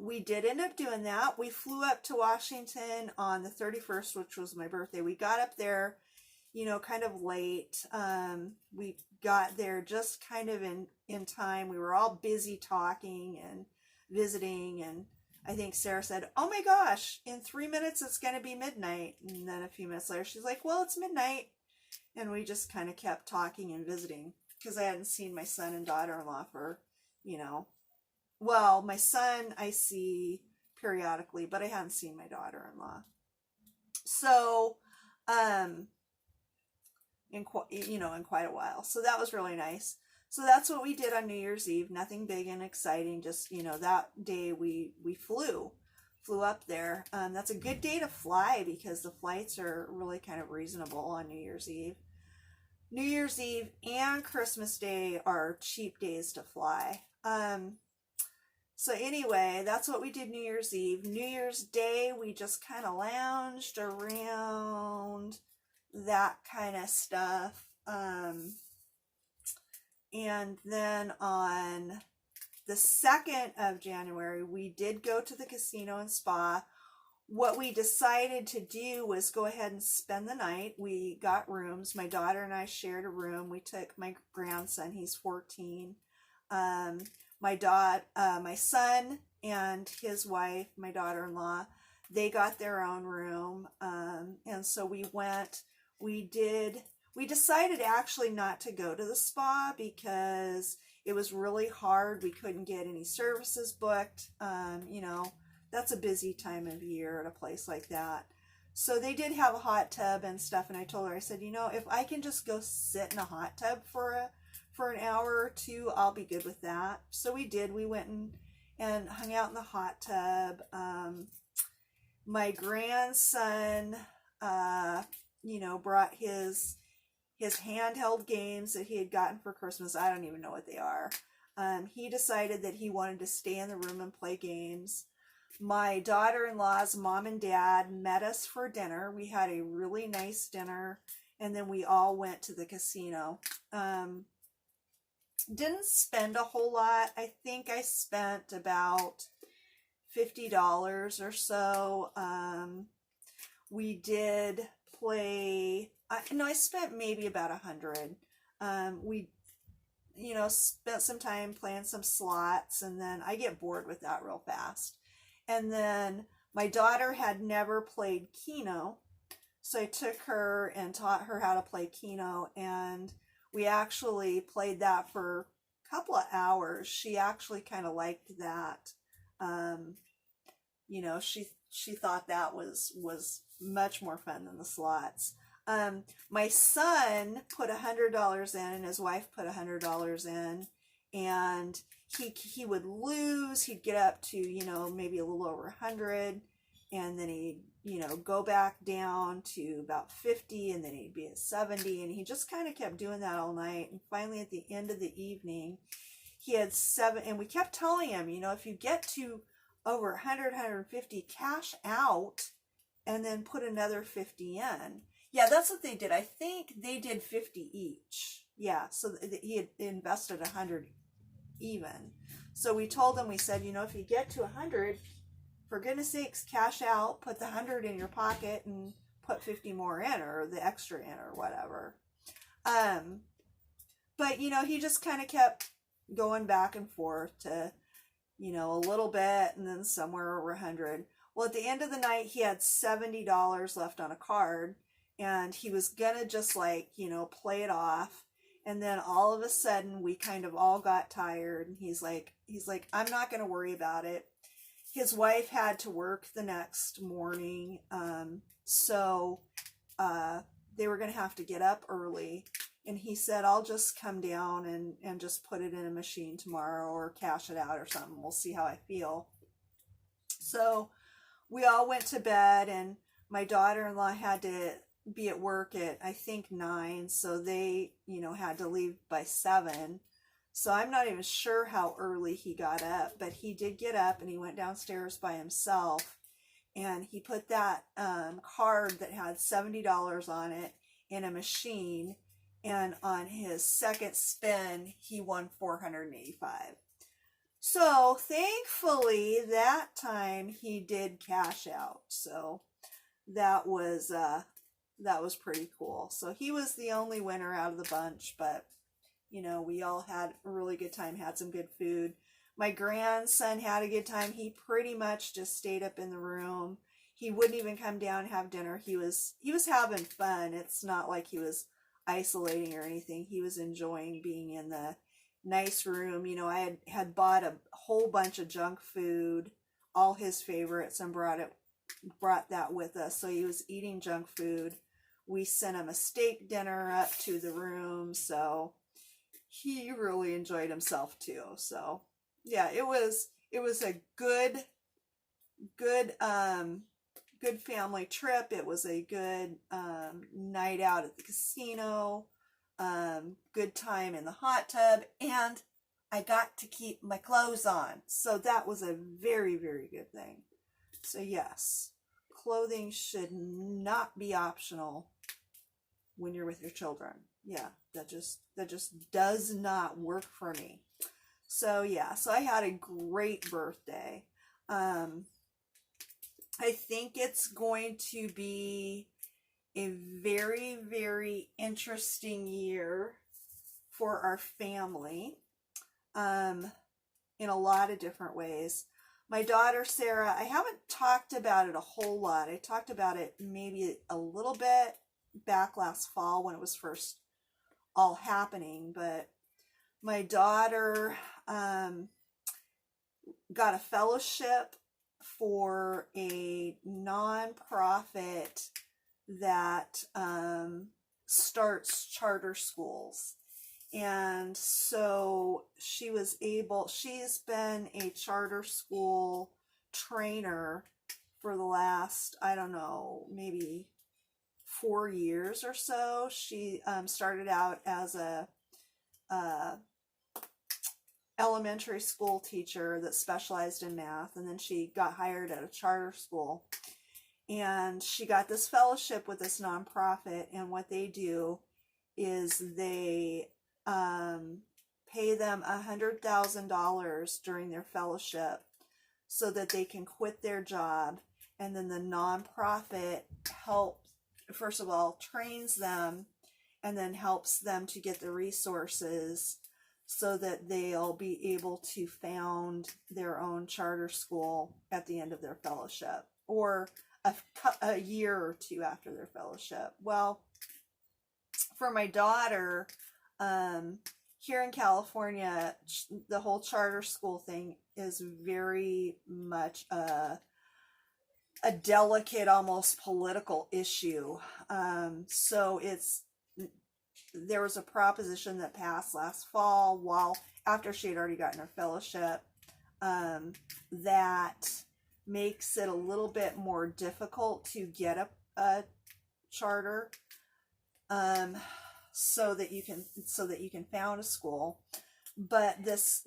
we did end up doing that. We flew up to Washington on the 31st, which was my birthday. We got up there, you know, kind of late. We got there just kind of in time. We were all busy talking and visiting, and I think Sarah said, oh my gosh, in 3 minutes it's going to be midnight. And then a few minutes later she's like, well, it's midnight. And we just kind of kept talking and visiting, because I hadn't seen my son and daughter-in-law for, you know, well, my son I see periodically, but I hadn't seen my daughter-in-law. So, in quite a while. So that was really nice. So that's what we did on New Year's Eve. Nothing big and exciting. Just, you know, that day we flew up there. That's a good day to fly because the flights are really kind of reasonable on New Year's Eve. New Year's Eve and Christmas Day are cheap days to fly. So anyway, that's what we did New Year's Eve. New Year's Day, we just kind of lounged around, that kind of stuff. And then on the 2nd of January, we did go to the casino and spa. What we decided to do was go ahead and spend the night. We got rooms. My daughter and I shared a room. We took my grandson, he's 14. My son and his wife, my daughter-in-law, they got their own room. And so we went. We decided actually not to go to the spa because it was really hard. We couldn't get any services booked. You know, that's a busy time of year at a place like that. So they did have a hot tub and stuff. And I told her, I said, you know, if I can just go sit in a hot tub for an hour or two, I'll be good with that. So we did. We went and hung out in the hot tub. My grandson, you know, brought his handheld games that he had gotten for Christmas. I don't even know what they are. He decided that he wanted to stay in the room and play games. My daughter-in-law's mom and dad met us for dinner. We had a really nice dinner, and then we all went to the casino. Didn't spend a whole lot. I think I spent about $50 or so. We did play, I spent maybe about $100. We, you know, spent some time playing some slots, and then I get bored with that real fast. And then my daughter had never played Keno, so I took her and taught her how to play Keno, and we actually played that for a couple of hours. She actually kind of liked that. You know, she thought that was much more fun than the slots. My son put $100 in, and his wife put $100 in, and he would lose. He'd get up to, you know, maybe a little over 100, and then he'd, you know, go back down to about 50, and then he'd be at 70, and he just kind of kept doing that all night. And finally, at the end of the evening, he had 7, and we kept telling him, you know, if you get to over 100, 150, cash out and then put another 50 in. Yeah, that's what they did. I think they did 50 each. Yeah, so he had invested 100 even. So we told him, we said, you know, if you get to 100, for goodness sakes, cash out, put the 100 in your pocket and put 50 more in, or the extra in, or whatever. But, you know, he just kind of kept going back and forth to, you know, a little bit and then somewhere over 100. Well, at the end of the night, he had $70 left on a card, and he was gonna just, like, you know, play it off. And then all of a sudden, we kind of all got tired, and he's like, I'm not gonna worry about it. His wife had to work the next morning, so they were gonna have to get up early. And he said, I'll just come down and just put it in a machine tomorrow, or cash it out or something. We'll see how I feel. So we all went to bed, and my daughter-in-law had to be at work at, I think, 9. So they, you know, had to leave by 7. So I'm not even sure how early he got up, but he did get up, and he went downstairs by himself, and he put that card that had $70 on it in a machine. And on his second spin, he won $485. So thankfully, that time he did cash out. So that was pretty cool. So he was the only winner out of the bunch, but you know, we all had a really good time, had some good food. My grandson had a good time. He pretty much just stayed up in the room. He wouldn't even come down and have dinner. He was having fun. It's not like he was isolating or anything. He was enjoying being in the nice room. You know, I had bought a whole bunch of junk food, all his favorites, and brought that with us. So he was eating junk food. We sent him a steak dinner up to the room, so he really enjoyed himself too. So yeah, it was a good family trip. It was a good night out at the casino, good time in the hot tub, and I got to keep my clothes on. So that was a very, very good thing. So yes, clothing should not be optional when you're with your children. Yeah, that just does not work for me. So yeah, so I had a great birthday. I think it's going to be a very, very interesting year for our family, in a lot of different ways. My daughter, Sarah, I haven't talked about it a whole lot. I talked about it maybe a little bit back last fall when it was first all happening, but my daughter got a fellowship for a nonprofit that starts charter schools. And so she's been a charter school trainer for the last, I don't know, maybe 4 years or so. She started out as a elementary school teacher that specialized in math, and then she got hired at a charter school, and she got this fellowship with this nonprofit. And what they do is they pay them $100,000 during their fellowship so that they can quit their job, and then the nonprofit first of all trains them, and then helps them to get the resources so that they'll be able to found their own charter school at the end of their fellowship, or a year or two after their fellowship. Well, for my daughter, here in California, the whole charter school thing is very much a delicate, almost political issue. So there was a proposition that passed last fall, after she had already gotten her fellowship, that makes it a little bit more difficult to get a charter, so that you can found a school. but this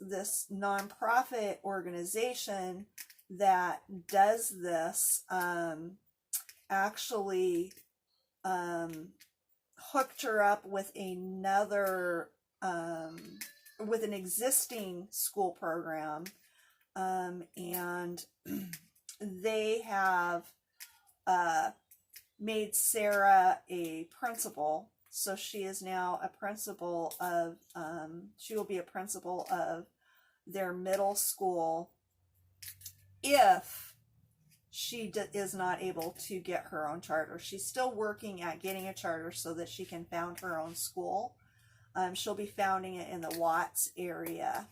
nonprofit organization that does this actually hooked her up with another with an existing school program, and they have made Sarah a principal. So she is now a principal of, she will be a principal of their middle school if she is not able to get her own charter. She's still working at getting a charter so that she can found her own school. She'll be founding it in the Watts area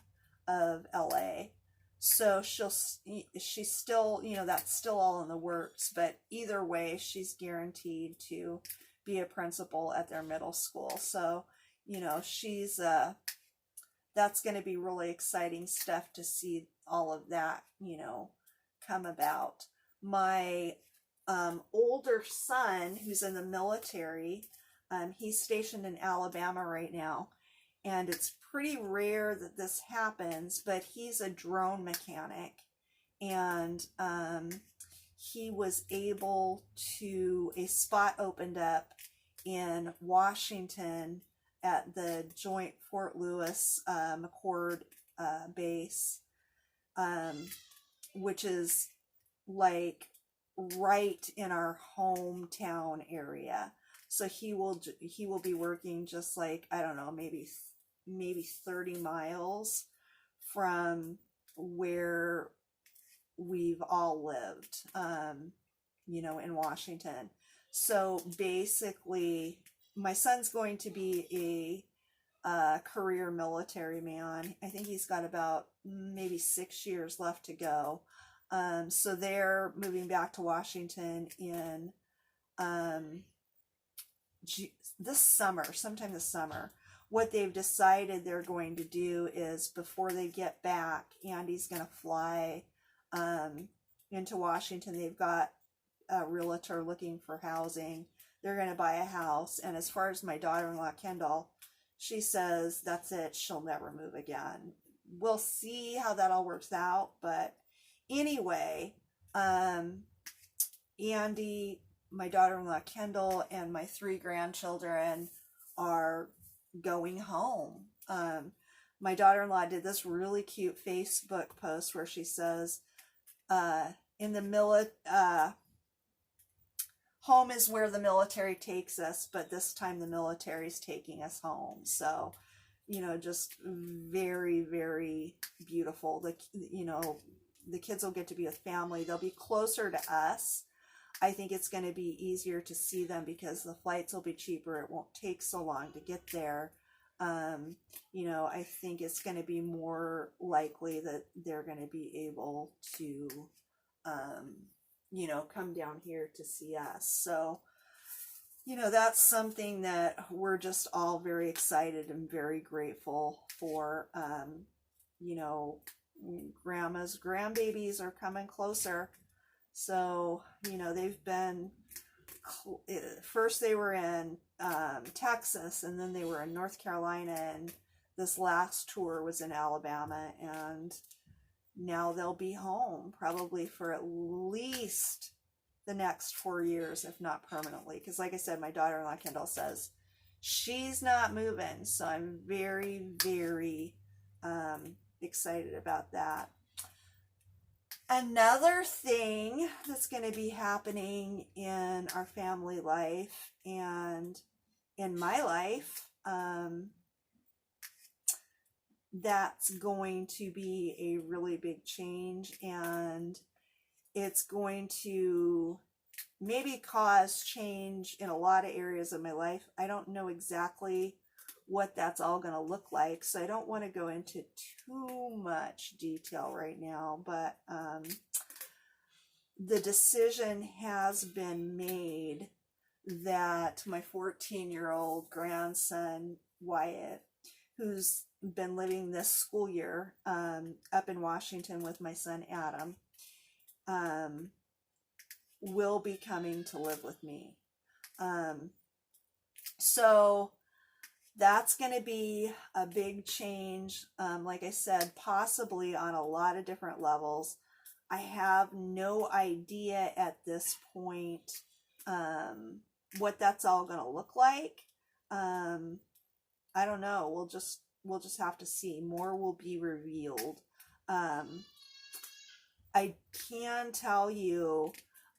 of LA. So she's still, that's still all in the works, but either way, she's guaranteed to be a principal at their middle school. So, she's, that's going to be really exciting stuff to see all of that, come about. My older son, who's in the military, he's stationed in Alabama right now, and it's pretty rare that this happens, but he's a drone mechanic, and he was able to, a spot opened up in Washington at the Joint Fort Lewis McChord base, which is like right in our hometown area. So he will be working just like, I don't know, maybe 30 miles from where we've all lived, in Washington. So basically, my son's going to be a career military man. I think he's got about maybe 6 years left to go. So they're moving back to Washington in this summer, sometime this summer. What they've decided they're going to do is, before they get back, Andy's going to fly into Washington. They've got a realtor looking for housing. They're going to buy a house. And as far as my daughter-in-law, Kendall, she says that's it. She'll never move again. We'll see how that all works out. But anyway, Andy, my daughter-in-law, Kendall, and my 3 grandchildren are going home. My daughter-in-law did this really cute Facebook post where she says, home is where the military takes us, but this time the military's taking us home. So, just very, very beautiful. The kids will get to be with family. They'll be closer to us. I think it's going to be easier to see them because the flights will be cheaper. It won't take so long to get there. I think it's going to be more likely that they're going to be able to, come down here to see us. So, that's something that we're just all very excited and very grateful for. Grandma's grandbabies are coming closer. So, they've been, first they were in Texas, and then they were in North Carolina, and this last tour was in Alabama, and now they'll be home probably for at least the next 4 years, if not permanently. Because like I said, my daughter-in-law Kendall says she's not moving. So I'm very, very excited about that. Another thing that's going to be happening in our family life and in my life, that's going to be a really big change, and it's going to maybe cause change in a lot of areas of my life. I don't know exactly what that's all going to look like, so I don't want to go into too much detail right now, but the decision has been made that my 14-year-old grandson, Wyatt, who's been living this school year up in Washington with my son Adam, will be coming to live with me. So that's going to be a big change. Like I said, possibly on a lot of different levels. I have no idea at this point what that's all going to look like. I don't know. We'll just have to see. More will be revealed. I can tell you,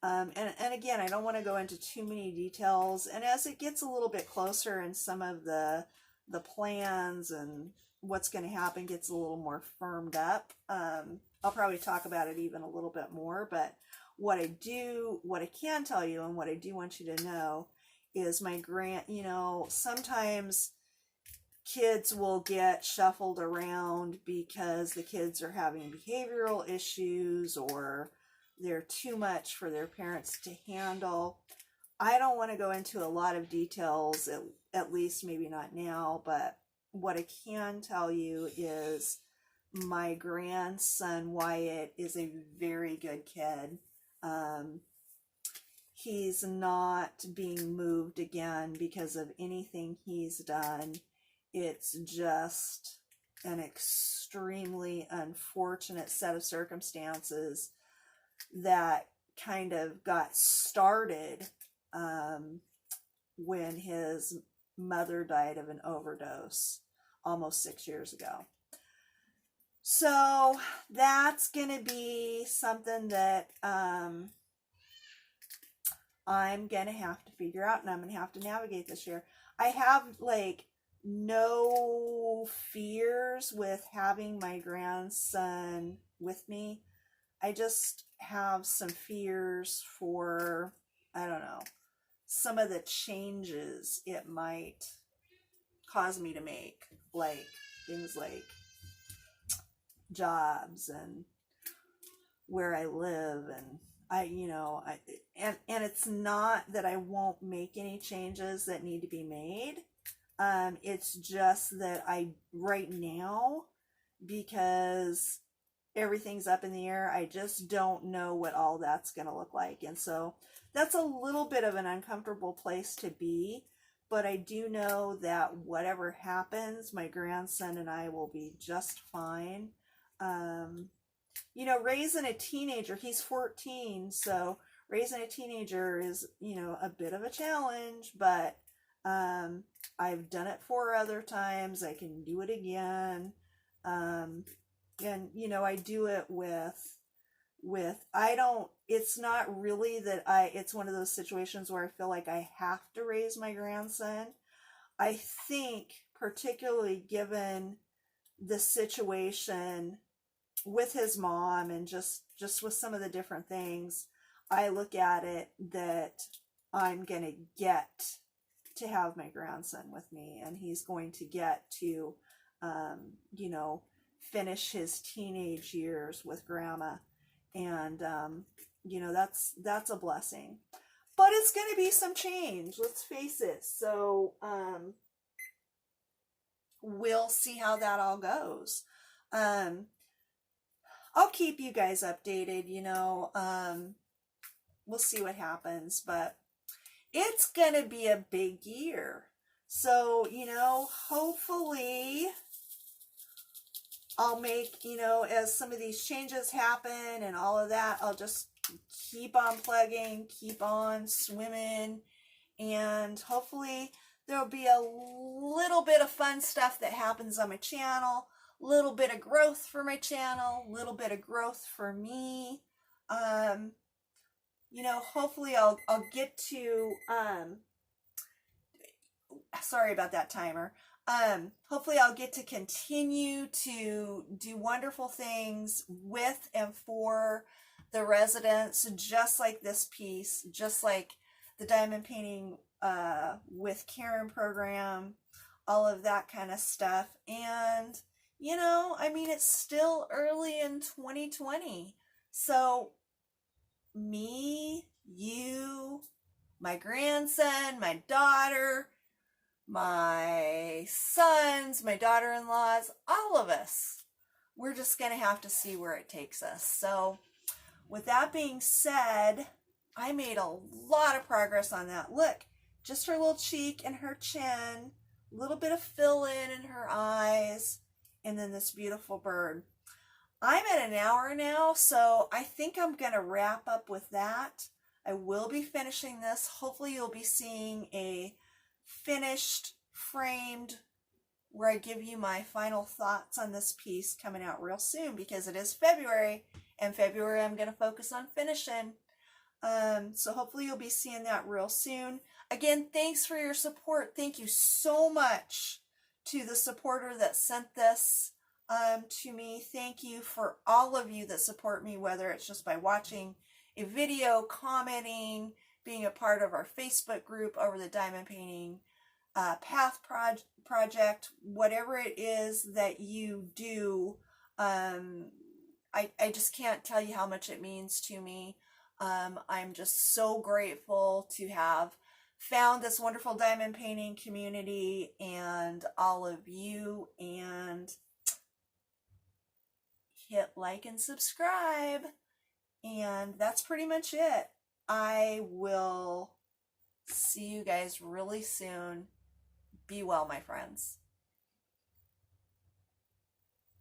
and again, I don't want to go into too many details. And as it gets a little bit closer and some of the plans and what's going to happen gets a little more firmed up, I'll probably talk about it even a little bit more. But what I can tell you and what I do want you to know is sometimes kids will get shuffled around because the kids are having behavioral issues or they're too much for their parents to handle. I don't want to go into a lot of details, at least maybe not now, but what I can tell you is my grandson Wyatt is a very good kid. He's not being moved again because of anything he's done. It's just an extremely unfortunate set of circumstances that kind of got started when his mother died of an overdose almost 6 years ago. So that's going to be something that I'm going to have to figure out, and I'm going to have to navigate this year. I have no fears with having my grandson with me. I just have some fears for, I don't know, some of the changes it might cause me to make, like things like jobs and where I live, and and it's not that I won't make any changes that need to be made. It's just that right now, because everything's up in the air, I just don't know what all that's going to look like. And so that's a little bit of an uncomfortable place to be, but I do know that whatever happens, my grandson and I will be just fine. Raising a teenager, he's 14, so raising a teenager is, a bit of a challenge, but I've done it 4 other times. I can do it again. And, I do it it's not really that it's one of those situations where I feel like I have to raise my grandson. I think, particularly given the situation with his mom and just with some of the different things, I look at it that I'm going to get to have my grandson with me, and he's going to get to, finish his teenage years with grandma. And, that's a blessing. But it's going to be some change, let's face it. So, we'll see how that all goes. I'll keep you guys updated, we'll see what happens, but it's going to be a big year. So, hopefully I'll make, as some of these changes happen and all of that, I'll just keep on plugging, keep on swimming, and hopefully there'll be a little bit of fun stuff that happens on my channel, little bit of growth for my channel, little bit of growth for me. Hopefully I'll get to, sorry about that timer. Hopefully I'll get to continue to do wonderful things with and for the residents, just like this piece, just like the diamond painting with Karen program, all of that kind of stuff. And, it's still early in 2020. So me, you, my grandson, my daughter, my sons, my daughter-in-laws, all of us, we're just going to have to see where it takes us. So with that being said, I made a lot of progress on that. Look, just her little cheek and her chin little bit of fill in her eyes, and then this beautiful bird. I'm at an hour now, so I think I'm going to wrap up with that. I will be finishing this. Hopefully you'll be seeing a finished, framed, where I give you my final thoughts on this piece coming out real soon, because it is February, and February I'm going to focus on finishing. So hopefully you'll be seeing that real soon. Again, thanks for your support. Thank you so much to the supporter that sent this to me. Thank you for all of you that support me, whether it's just by watching a video, commenting, being a part of our Facebook group over the Diamond Painting Path project, whatever it is that you do. I just can't tell you how much it means to me. I'm just so grateful to have found this wonderful diamond painting community and all of you, and hit like and subscribe, and that's pretty much it. I will see you guys really soon. Be well, my friends.